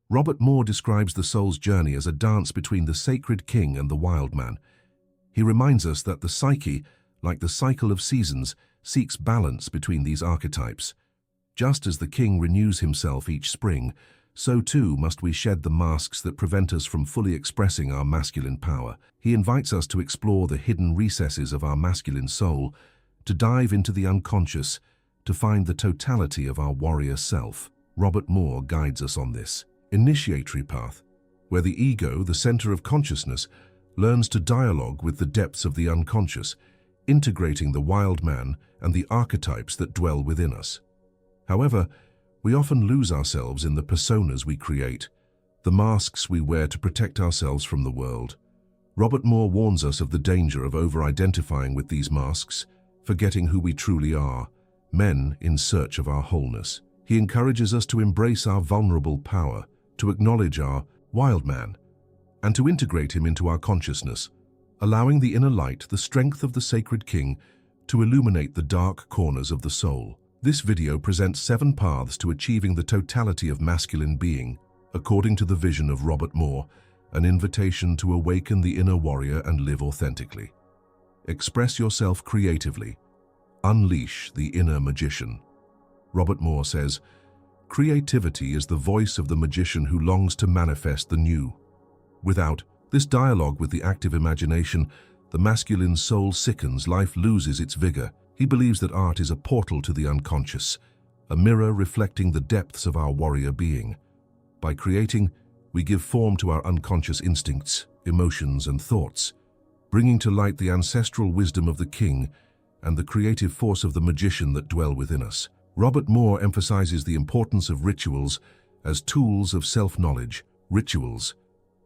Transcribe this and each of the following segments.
Robert Moore describes the soul's journey as a dance between the sacred king and the wild man. He reminds us that the psyche, like the cycle of seasons, seeks balance between these archetypes. Just as the king renews himself each spring, so too must we shed the masks that prevent us from fully expressing our masculine power. He invites us to explore the hidden recesses of our masculine soul, to dive into the unconscious, to find the totality of our warrior self. Robert Moore guides us on this initiatory path, where the ego, the center of consciousness, learns to dialogue with the depths of the unconscious, integrating the wild man and the archetypes that dwell within us. However, we often lose ourselves in the personas we create, the masks we wear to protect ourselves from the world. Robert Moore warns us of the danger of over-identifying with these masks, forgetting who we truly are, men in search of our wholeness. He encourages us to embrace our vulnerable power, to acknowledge our wild man, and to integrate him into our consciousness, allowing the inner light, the strength of the sacred king, to illuminate the dark corners of the soul. This video presents 7 paths to achieving the totality of masculine being, according to the vision of Robert Moore, an invitation to awaken the inner warrior and live authentically. Express yourself creatively. Unleash the inner magician. Robert Moore says, "Creativity is the voice of the magician who longs to manifest the new." Without this dialogue with the active imagination, the masculine soul sickens, life loses its vigor. He believes that art is a portal to the unconscious, a mirror reflecting the depths of our warrior being. By creating, we give form to our unconscious instincts, emotions, and thoughts, bringing to light the ancestral wisdom of the king and the creative force of the magician that dwell within us. Robert Moore emphasizes the importance of rituals as tools of self-knowledge. Rituals,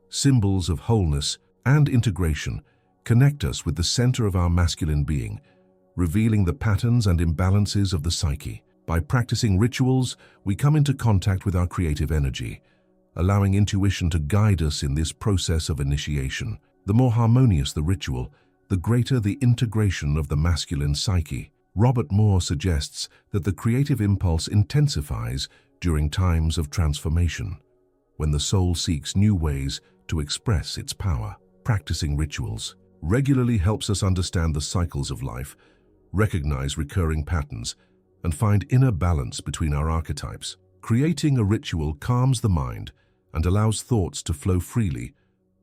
symbols of wholeness and integration, connect us with the center of our masculine being, revealing the patterns and imbalances of the psyche. By practicing rituals, we come into contact with our creative energy, allowing intuition to guide us in this process of initiation. The more harmonious the ritual, the greater the integration of the masculine psyche. Robert Moore suggests that the creative impulse intensifies during times of transformation, when the soul seeks new ways to express its power. Practicing rituals regularly helps us understand the cycles of life, recognize recurring patterns, and find inner balance between our archetypes. Creating a ritual calms the mind and allows thoughts to flow freely,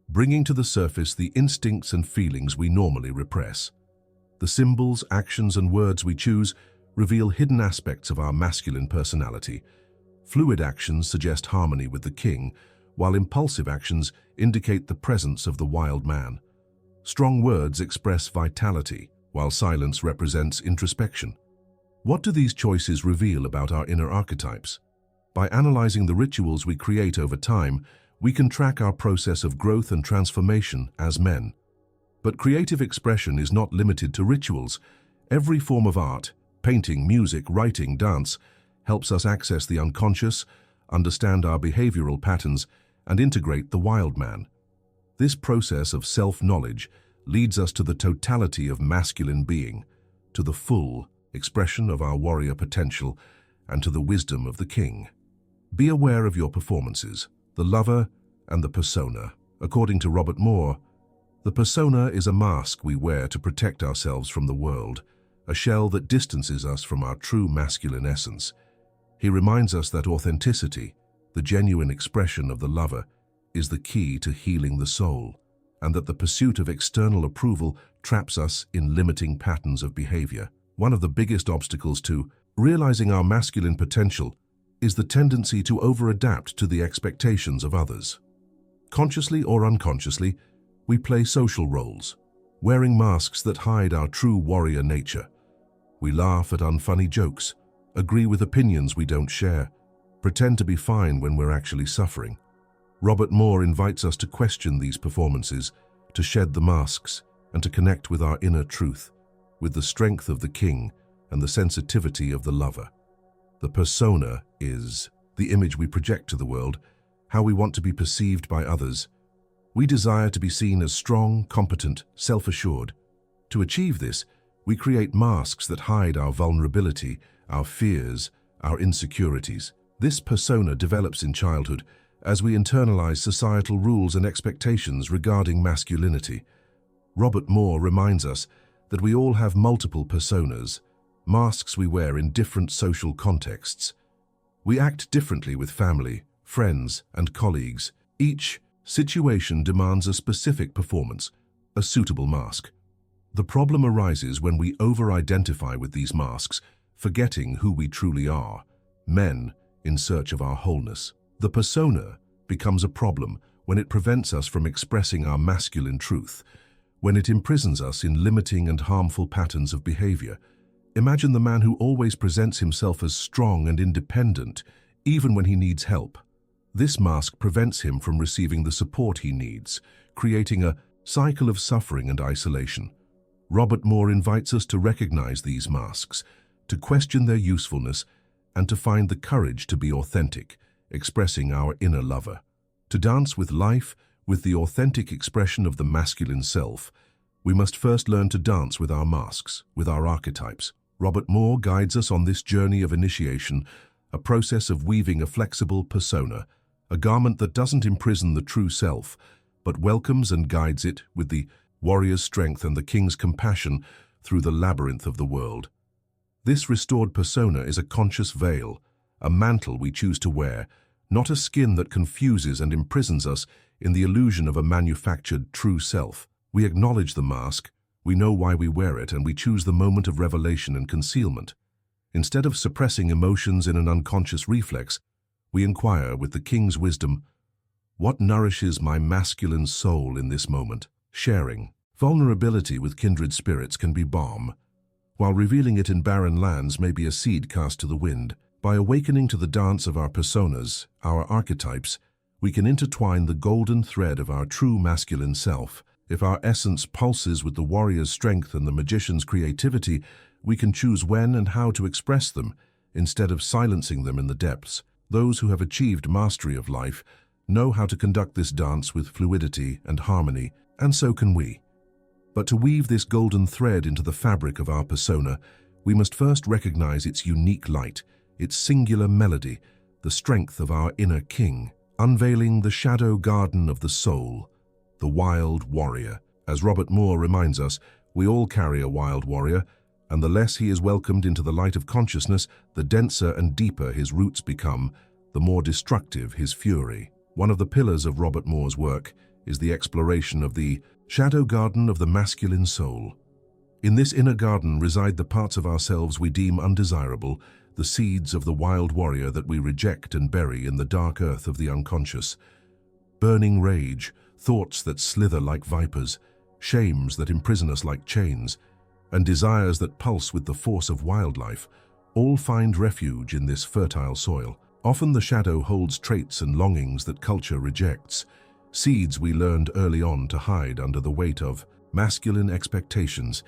bringing to the surface the instincts and feelings we normally repress. The symbols, actions, and words we choose reveal hidden aspects of our masculine personality. Fluid actions suggest harmony with the king, while impulsive actions indicate the presence of the wild man. Strong words express vitality, while silence represents introspection. What do these choices reveal about our inner archetypes? By analyzing the rituals we create over time, we can track our process of growth and transformation as men. But creative expression is not limited to rituals. Every form of art, painting, music, writing, dance, helps us access the unconscious, understand our behavioral patterns, and integrate the wild man. This process of self-knowledge leads us to the totality of masculine being, to the full expression of our warrior potential, and to the wisdom of the king. Be aware of your performances, the lover and the persona. According to Robert Moore, the persona is a mask we wear to protect ourselves from the world, a shell that distances us from our true masculine essence. He reminds us that authenticity, the genuine expression of the lover, is the key to healing the soul, and that the pursuit of external approval traps us in limiting patterns of behavior. One of the biggest obstacles to realizing our masculine potential is the tendency to over-adapt to the expectations of others. Consciously or unconsciously, we play social roles, wearing masks that hide our true warrior nature. We laugh at unfunny jokes, agree with opinions we don't share, pretend to be fine when we're actually suffering. Robert Moore invites us to question these performances, to shed the masks, and to connect with our inner truth, with the strength of the king and the sensitivity of the lover. The persona is the image we project to the world, how we want to be perceived by others. We desire to be seen as strong, competent, self-assured. To achieve this, we create masks that hide our vulnerability, our fears, our insecurities. This persona develops in childhood as we internalize societal rules and expectations regarding masculinity. Robert Moore reminds us that we all have multiple personas, masks we wear in different social contexts. We act differently with family, friends, and colleagues. Each situation demands a specific performance, a suitable mask. The problem arises when we over-identify with these masks, forgetting who we truly are, men in search of our wholeness. The persona becomes a problem when it prevents us from expressing our masculine truth, when it imprisons us in limiting and harmful patterns of behavior. Imagine the man who always presents himself as strong and independent, even when he needs help. This mask prevents him from receiving the support he needs, creating a cycle of suffering and isolation. Robert Moore invites us to recognize these masks, to question their usefulness, and to find the courage to be authentic, expressing our inner lover. To dance with life, with the authentic expression of the masculine self, we must first learn to dance with our masks, with our archetypes. Robert Moore guides us on this journey of initiation, a process of weaving a flexible persona, a garment that doesn't imprison the true self, but welcomes and guides it with the warrior's strength and the king's compassion through the labyrinth of the world. This restored persona is a conscious veil, a mantle we choose to wear, not a skin that confuses and imprisons us in the illusion of a manufactured true self. We acknowledge the mask, we know why we wear it, and we choose the moment of revelation and concealment. Instead of suppressing emotions in an unconscious reflex, we inquire with the king's wisdom, what nourishes my masculine soul in this moment? Sharing. Vulnerability with kindred spirits can be balm, while revealing it in barren lands may be a seed cast to the wind. By awakening to the dance of our personas, our archetypes, we can intertwine the golden thread of our true masculine self. If our essence pulses with the warrior's strength and the magician's creativity, we can choose when and how to express them, instead of silencing them in the depths. Those who have achieved mastery of life know how to conduct this dance with fluidity and harmony, and so can we. But to weave this golden thread into the fabric of our persona, we must first recognize its unique light, its singular melody, the strength of our inner king, unveiling the shadow garden of the soul, the wild warrior. As Robert Moore reminds us, we all carry a wild warrior, and the less he is welcomed into the light of consciousness, the denser and deeper his roots become, the more destructive his fury. One of the pillars of Robert Moore's work is the exploration of the shadow garden of the masculine soul. In this inner garden reside the parts of ourselves we deem undesirable, the seeds of the wild warrior that we reject and bury in the dark earth of the unconscious. Burning rage, thoughts that slither like vipers, shames that imprison us like chains, and desires that pulse with the force of wildlife, all find refuge in this fertile soil. Often the shadow holds traits and longings that culture rejects, seeds we learned early on to hide under the weight of masculine expectations.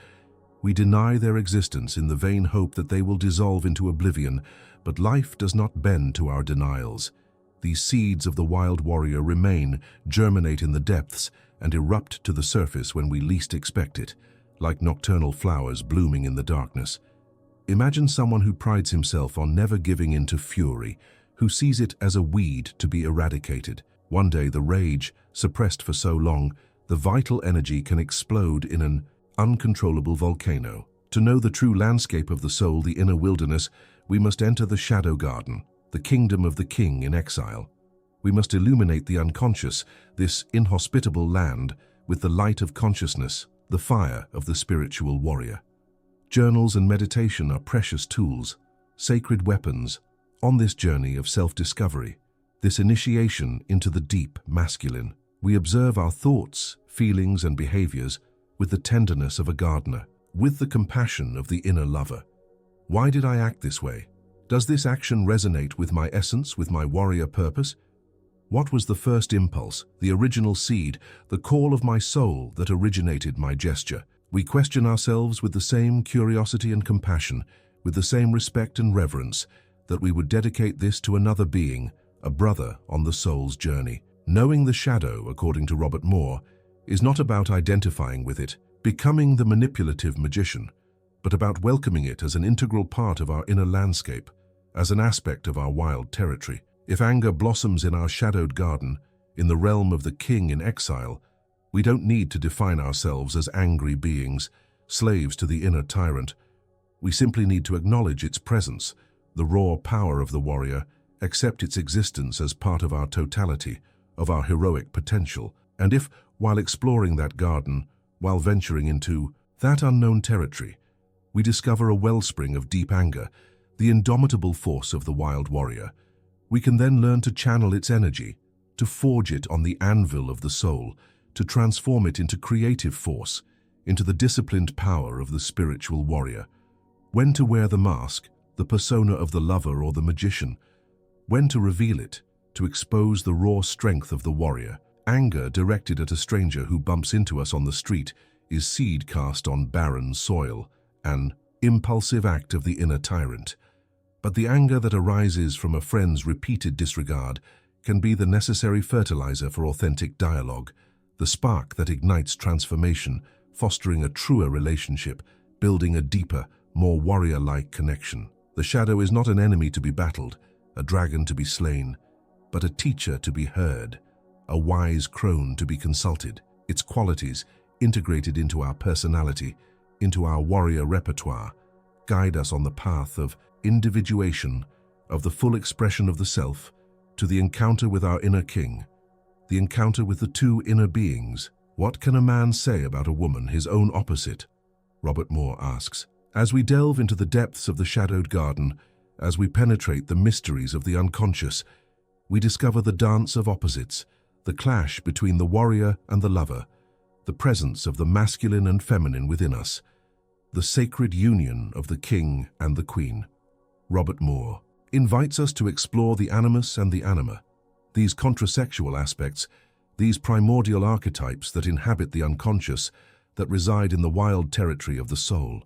We deny their existence in the vain hope that they will dissolve into oblivion, but life does not bend to our denials. These seeds of the wild warrior remain, germinate in the depths, and erupt to the surface when we least expect it, like nocturnal flowers blooming in the darkness. Imagine someone who prides himself on never giving in to fury, who sees it as a weed to be eradicated. One day the rage, suppressed for so long, the vital energy can explode in an uncontrollable volcano. To know the true landscape of the soul, the inner wilderness, we must enter the shadow garden, the kingdom of the king in exile. We must illuminate the unconscious, this inhospitable land, with the light of consciousness, the fire of the spiritual warrior. Journals and meditation are precious tools, sacred weapons, on this journey of self-discovery, this initiation into the deep masculine. We observe our thoughts, feelings, and behaviors with the tenderness of a gardener, with the compassion of the inner lover. Why did I act this way? Does this action resonate with my essence, with my warrior purpose? What was the first impulse, the original seed, the call of my soul that originated my gesture? We question ourselves with the same curiosity and compassion, with the same respect and reverence, that we would dedicate this to another being, a brother on the soul's journey. Knowing the shadow, according to Robert Moore, is not about identifying with it, becoming the manipulative magician, but about welcoming it as an integral part of our inner landscape, as an aspect of our wild territory. If anger blossoms in our shadowed garden, in the realm of the king in exile, we don't need to define ourselves as angry beings, slaves to the inner tyrant. We simply need to acknowledge its presence, the raw power of the warrior, accept its existence as part of our totality, of our heroic potential. And if, while exploring that garden, while venturing into that unknown territory, we discover a wellspring of deep anger, the indomitable force of the wild warrior, we can then learn to channel its energy, to forge it on the anvil of the soul, to transform it into creative force, into the disciplined power of the spiritual warrior. When to wear the mask, the persona of the lover or the magician, when to reveal it, to expose the raw strength of the warrior. Anger directed at a stranger who bumps into us on the street is seed cast on barren soil, an impulsive act of the inner tyrant. But the anger that arises from a friend's repeated disregard can be the necessary fertilizer for authentic dialogue, the spark that ignites transformation, fostering a truer relationship, building a deeper, more warrior-like connection. The shadow is not an enemy to be battled, a dragon to be slain, but a teacher to be heard, a wise crone to be consulted. Its qualities, integrated into our personality, into our warrior repertoire, guide us on the path of individuation, of the full expression of the self, to the encounter with our inner king, the encounter with the two inner beings. What can a man say about a woman, his own opposite? Robert Moore asks. As we delve into the depths of the shadowed garden, as we penetrate the mysteries of the unconscious, we discover the dance of opposites, the clash between the warrior and the lover, the presence of the masculine and feminine within us, the sacred union of the king and the queen. Robert Moore invites us to explore the animus and the anima, these contrasexual aspects, these primordial archetypes that inhabit the unconscious, that reside in the wild territory of the soul.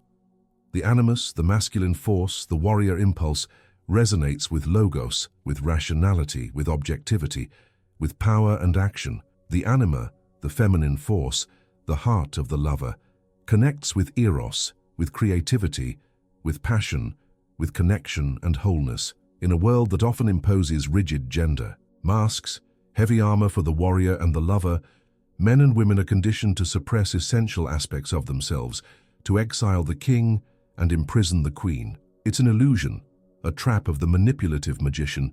The animus, the masculine force, the warrior impulse, resonates with logos, with rationality, with objectivity, with power and action. The anima, the feminine force, the heart of the lover, connects with eros, with creativity, with passion, with connection and wholeness. In a world that often imposes rigid gender, masks, heavy armor for the warrior and the lover, men and women are conditioned to suppress essential aspects of themselves, to exile the king and imprison the queen. It's an illusion, a trap of the manipulative magician,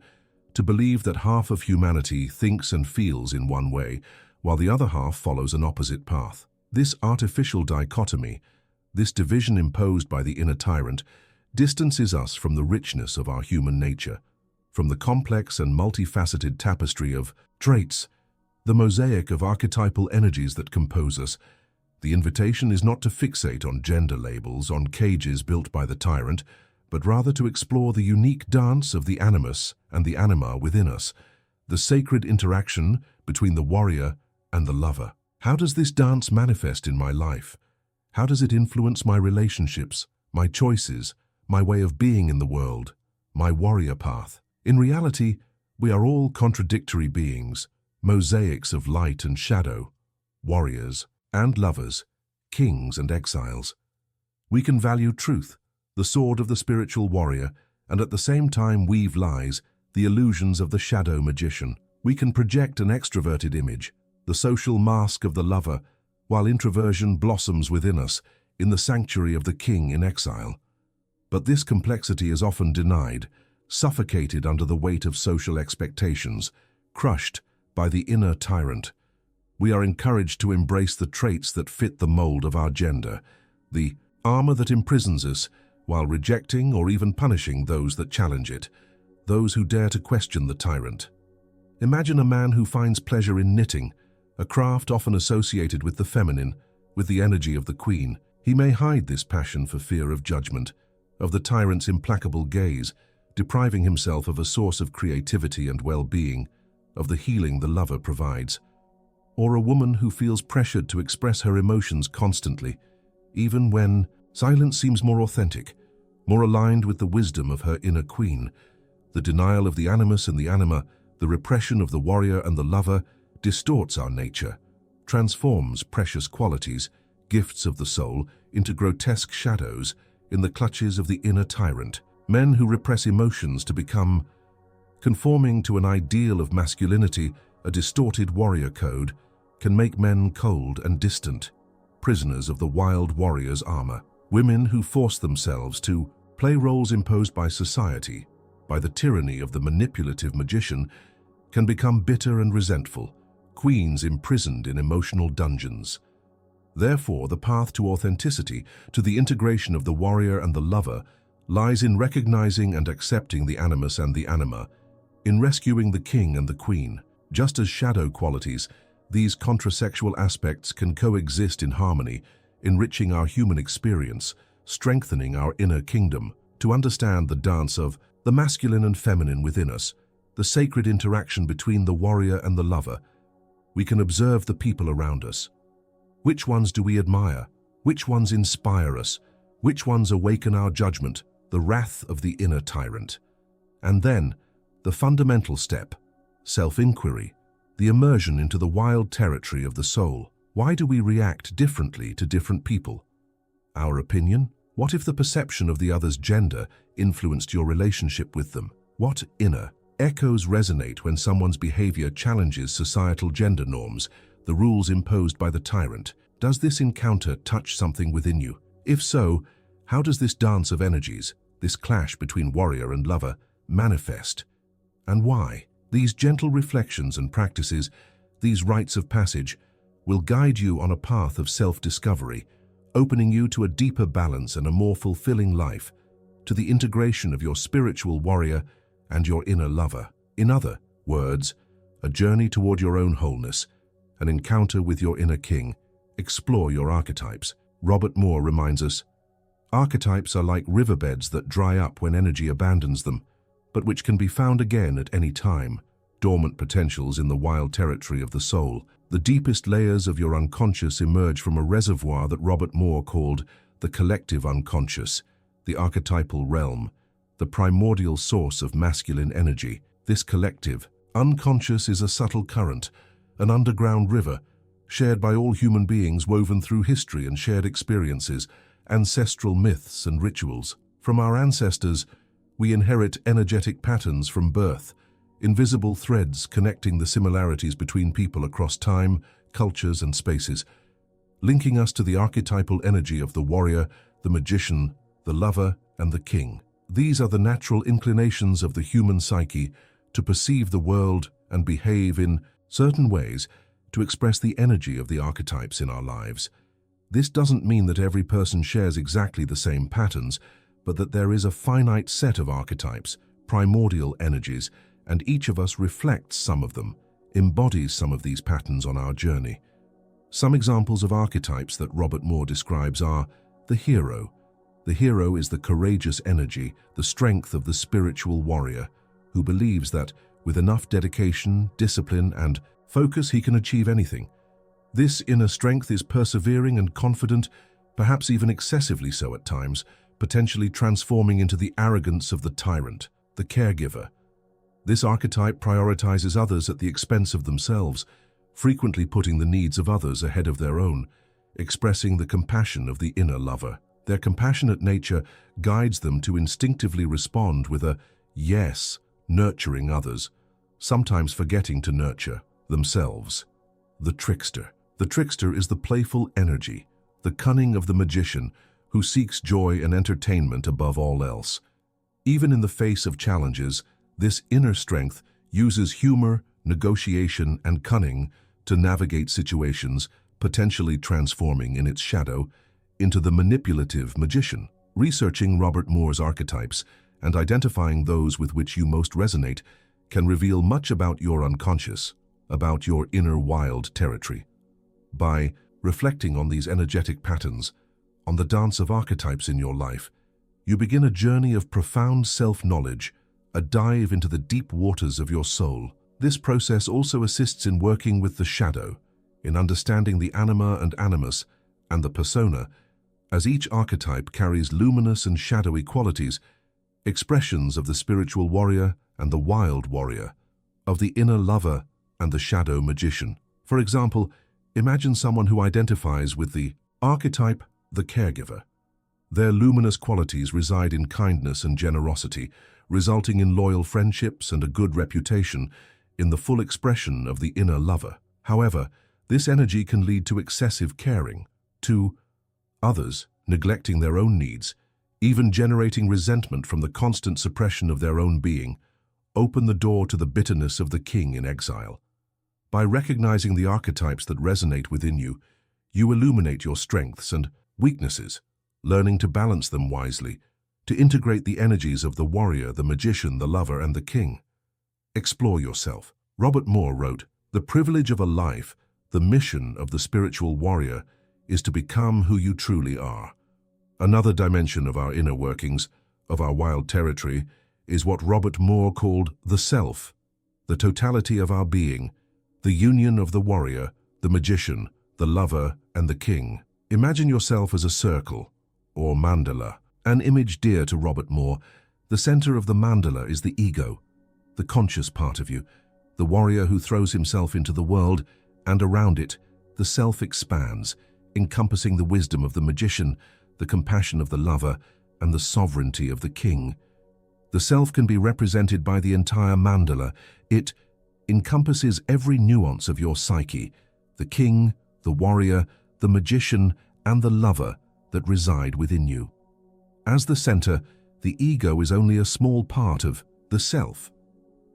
to believe that half of humanity thinks and feels in one way, while the other half follows an opposite path. This artificial dichotomy, this division imposed by the inner tyrant, distances us from the richness of our human nature, from the complex and multifaceted tapestry of traits, the mosaic of archetypal energies that compose us. The invitation is not to fixate on gender labels, on cages built by the tyrant, but rather to explore the unique dance of the animus and the anima within us, the sacred interaction between the warrior and the lover. How does this dance manifest in my life? How does it influence my relationships, my choices, my way of being in the world, my warrior path? In reality, we are all contradictory beings, mosaics of light and shadow, warriors and lovers, kings and exiles. We can value truth, the sword of the spiritual warrior, and at the same time weave lies, the illusions of the shadow magician. We can project an extroverted image, the social mask of the lover, while introversion blossoms within us in the sanctuary of the king in exile. But this complexity is often denied, suffocated under the weight of social expectations, crushed by the inner tyrant. We are encouraged to embrace the traits that fit the mold of our gender, the armor that imprisons us, while rejecting or even punishing those that challenge it, those who dare to question the tyrant. Imagine a man who finds pleasure in knitting, a craft often associated with the feminine, with the energy of the queen. He may hide this passion for fear of judgment, of the tyrant's implacable gaze, depriving himself of a source of creativity and well-being, of the healing the lover provides. Or a woman who feels pressured to express her emotions constantly, even when silence seems more authentic, more aligned with the wisdom of her inner queen. The denial of the animus and the anima, the repression of the warrior and the lover, distorts our nature, transforms precious qualities, gifts of the soul, into grotesque shadows in the clutches of the inner tyrant. Men who repress emotions to become Conforming to an ideal of masculinity, a distorted warrior code, can make men cold and distant, prisoners of the wild warrior's armor. Women who force themselves to play roles imposed by society, by the tyranny of the manipulative magician, can become bitter and resentful, queens imprisoned in emotional dungeons. Therefore, the path to authenticity, to the integration of the warrior and the lover, lies in recognizing and accepting the animus and the anima, in rescuing the king and the queen. Just as shadow qualities, these contrasexual aspects can coexist in harmony, enriching our human experience, strengthening our inner kingdom. To understand the dance of the masculine and feminine within us, the sacred interaction between the warrior and the lover, we can observe the people around us. Which ones do we admire? Which ones inspire us? Which ones awaken our judgment, the wrath of the inner tyrant? And then, the fundamental step, self-inquiry, the immersion into the wild territory of the soul. Why do we react differently to different people? Our opinion? What if the perception of the other's gender influenced your relationship with them? What inner echoes resonate when someone's behavior challenges societal gender norms, the rules imposed by the tyrant? Does this encounter touch something within you? If so, how does this dance of energies, this clash between warrior and lover, manifest? And why? These gentle reflections and practices, these rites of passage, will guide you on a path of self-discovery, opening you to a deeper balance and a more fulfilling life, to the integration of your spiritual warrior and your inner lover. In other words, a journey toward your own wholeness, an encounter with your inner king. Explore your archetypes. Robert Moore reminds us, archetypes are like riverbeds that dry up when energy abandons them, but which can be found again at any time, dormant potentials in the wild territory of the soul. The deepest layers of your unconscious emerge from a reservoir that Robert Moore called the collective unconscious, the archetypal realm, the primordial source of masculine energy. This collective unconscious is a subtle current, an underground river, shared by all human beings, woven through history and shared experiences, ancestral myths and rituals. From our ancestors, we inherit energetic patterns from birth, invisible threads connecting the similarities between people across time, cultures, and spaces, linking us to the archetypal energy of the warrior, the magician, the lover, and the king. These are the natural inclinations of the human psyche to perceive the world and behave in certain ways, to express the energy of the archetypes in our lives. This doesn't mean that every person shares exactly the same patterns, but that there is a finite set of archetypes, primordial energies, and each of us reflects some of them, embodies some of these patterns on our journey. Some examples of archetypes that Robert Moore describes are the hero. The hero is the courageous energy, the strength of the spiritual warrior, who believes that with enough dedication, discipline, and focus he can achieve anything. This inner strength is persevering and confident, perhaps even excessively so at times, potentially transforming into the arrogance of the tyrant, the caregiver. This archetype prioritizes others at the expense of themselves, frequently putting the needs of others ahead of their own, expressing the compassion of the inner lover. Their compassionate nature guides them to instinctively respond with a yes, nurturing others, sometimes forgetting to nurture themselves. The trickster. The trickster is the playful energy, the cunning of the magician who seeks joy and entertainment above all else. Even in the face of challenges, this inner strength uses humor, negotiation, and cunning to navigate situations, potentially transforming in its shadow into the manipulative magician. Researching Robert Moore's archetypes and identifying those with which you most resonate can reveal much about your unconscious, about your inner wild territory. By reflecting on these energetic patterns, on the dance of archetypes in your life, you begin a journey of profound self-knowledge, a dive into the deep waters of your soul. This process also assists in working with the shadow, in understanding the anima and animus, and the persona, as each archetype carries luminous and shadowy qualities, expressions of the spiritual warrior and the wild warrior, of the inner lover and the shadow magician. For example, imagine someone who identifies with the archetype, the caregiver. Their luminous qualities reside in kindness and generosity, resulting in loyal friendships and a good reputation in the full expression of the inner lover. However, this energy can lead to excessive caring, to others neglecting their own needs, even generating resentment from the constant suppression of their own being, open the door to the bitterness of the king in exile. By recognizing the archetypes that resonate within you, you illuminate your strengths and weaknesses, learning to balance them wisely, to integrate the energies of the warrior, the magician, the lover, and the king. Explore yourself. Robert Moore wrote, "The privilege of a life, the mission of the spiritual warrior, is to become who you truly are." Another dimension of our inner workings, of our wild territory, is what Robert Moore called the self, the totality of our being, the union of the warrior, the magician, the lover, and the king. Imagine yourself as a circle, or mandala, an image dear to Robert Moore. The center of the mandala is the ego, the conscious part of you, the warrior who throws himself into the world, and around it, the self expands, encompassing the wisdom of the magician, the compassion of the lover, and the sovereignty of the king. The self can be represented by the entire mandala. It encompasses every nuance of your psyche, the king, the warrior, the magician, and the lover that reside within you. As the center, the ego is only a small part of the self.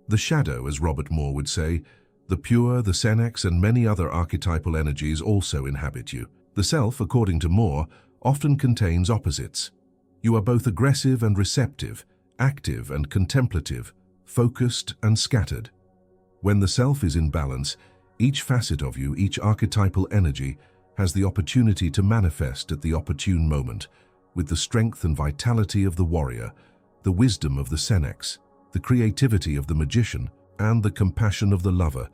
The shadow, as Robert Moore would say, the pure, the senex, and many other archetypal energies also inhabit you. The self, according to Moore, often contains opposites. You are both aggressive and receptive, active and contemplative, focused and scattered. When the self is in balance, each facet of you, each archetypal energy, has the opportunity to manifest at the opportune moment, with the strength and vitality of the warrior, the wisdom of the senex, the creativity of the magician, and the compassion of the lover.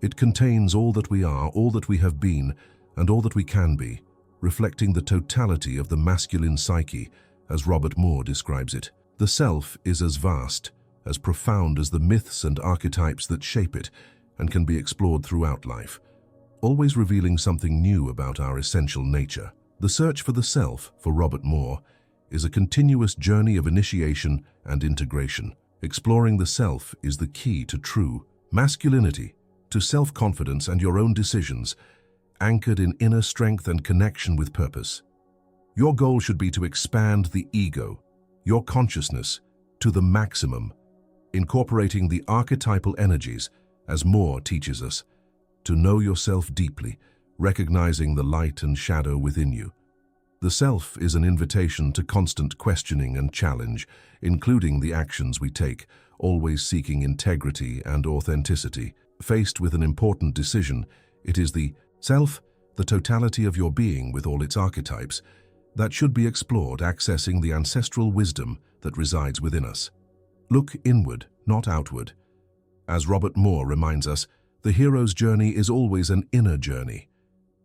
It contains all that we are, all that we have been, and all that we can be, reflecting the totality of the masculine psyche, as Robert Moore describes it. The self is as vast, as profound as the myths and archetypes that shape it, and can be explored throughout life, always revealing something new about our essential nature. The search for the self, for Robert Moore, is a continuous journey of initiation and integration. Exploring the self is the key to true masculinity, to self-confidence and your own decisions, anchored in inner strength and connection with purpose. Your goal should be to expand the ego, your consciousness, to the maximum, incorporating the archetypal energies, as Moore teaches us, to know yourself deeply, recognizing the light and shadow within you. The self is an invitation to constant questioning and challenge, including the actions we take, always seeking integrity and authenticity. Faced with an important decision, it is the self, the totality of your being with all its archetypes, that should be explored, accessing the ancestral wisdom that resides within us. Look inward, not outward. As Robert Moore reminds us, the hero's journey is always an inner journey.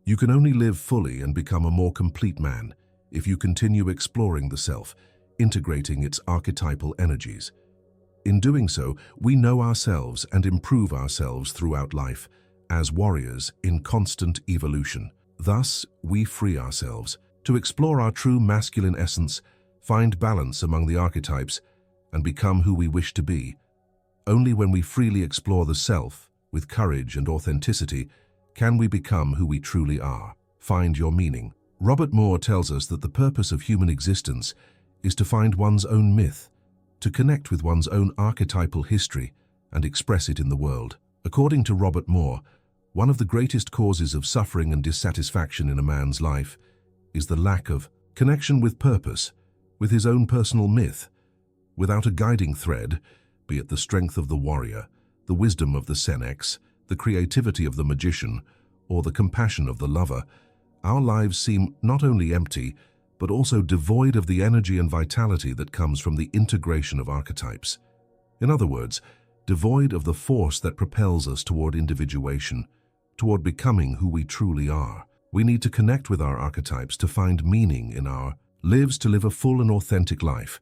You can only live fully and become a more complete man if you continue exploring the self, integrating its archetypal energies. In doing so, we know ourselves and improve ourselves throughout life, as warriors in constant evolution. Thus, we free ourselves to explore our true masculine essence, find balance among the archetypes, and become who we wish to be. Only when we freely explore the self, with courage and authenticity, can we become who we truly are. Find your meaning. Robert Moore tells us that the purpose of human existence is to find one's own myth, to connect with one's own archetypal history and express it in the world. According to Robert Moore, one of the greatest causes of suffering and dissatisfaction in a man's life is the lack of connection with purpose, with his own personal myth. Without a guiding thread, be it the strength of the warrior, the wisdom of the senex, the creativity of the magician, or the compassion of the lover, our lives seem not only empty, but also devoid of the energy and vitality that comes from the integration of archetypes. In other words, devoid of the force that propels us toward individuation, toward becoming who we truly are. We need to connect with our archetypes to find meaning in our lives, to live a full and authentic life.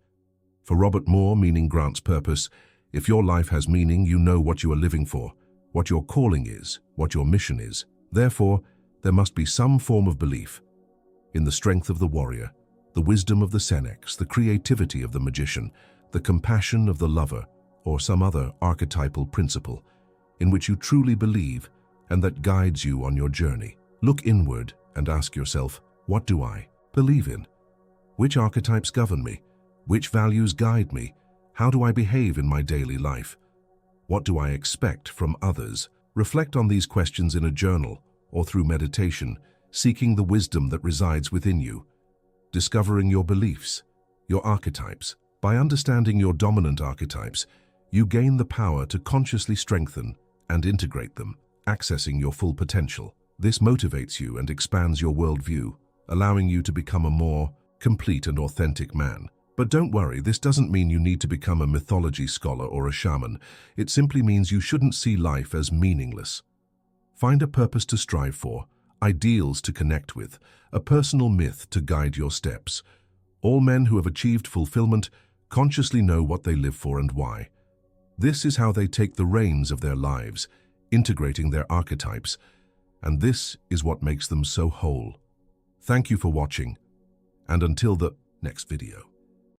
For Robert Moore, meaning grants purpose. If your life has meaning, you know what you are living for, what your calling is, what your mission is. Therefore, there must be some form of belief in the strength of the warrior, the wisdom of the senex, the creativity of the magician, the compassion of the lover, or some other archetypal principle in which you truly believe and that guides you on your journey. Look inward and ask yourself, what do I believe in? Which archetypes govern me? Which values guide me? How do I behave in my daily life? What do I expect from others? Reflect on these questions in a journal or through meditation, seeking the wisdom that resides within you. Discovering your beliefs, your archetypes. By understanding your dominant archetypes, you gain the power to consciously strengthen and integrate them, accessing your full potential. This motivates you and expands your worldview, allowing you to become a more complete and authentic man. But don't worry, this doesn't mean you need to become a mythology scholar or a shaman. It simply means you shouldn't see life as meaningless. Find a purpose to strive for, ideals to connect with, a personal myth to guide your steps. All men who have achieved fulfillment consciously know what they live for and why. This is how they take the reins of their lives, integrating their archetypes, and this is what makes them so whole. Thank you for watching, and until the next video.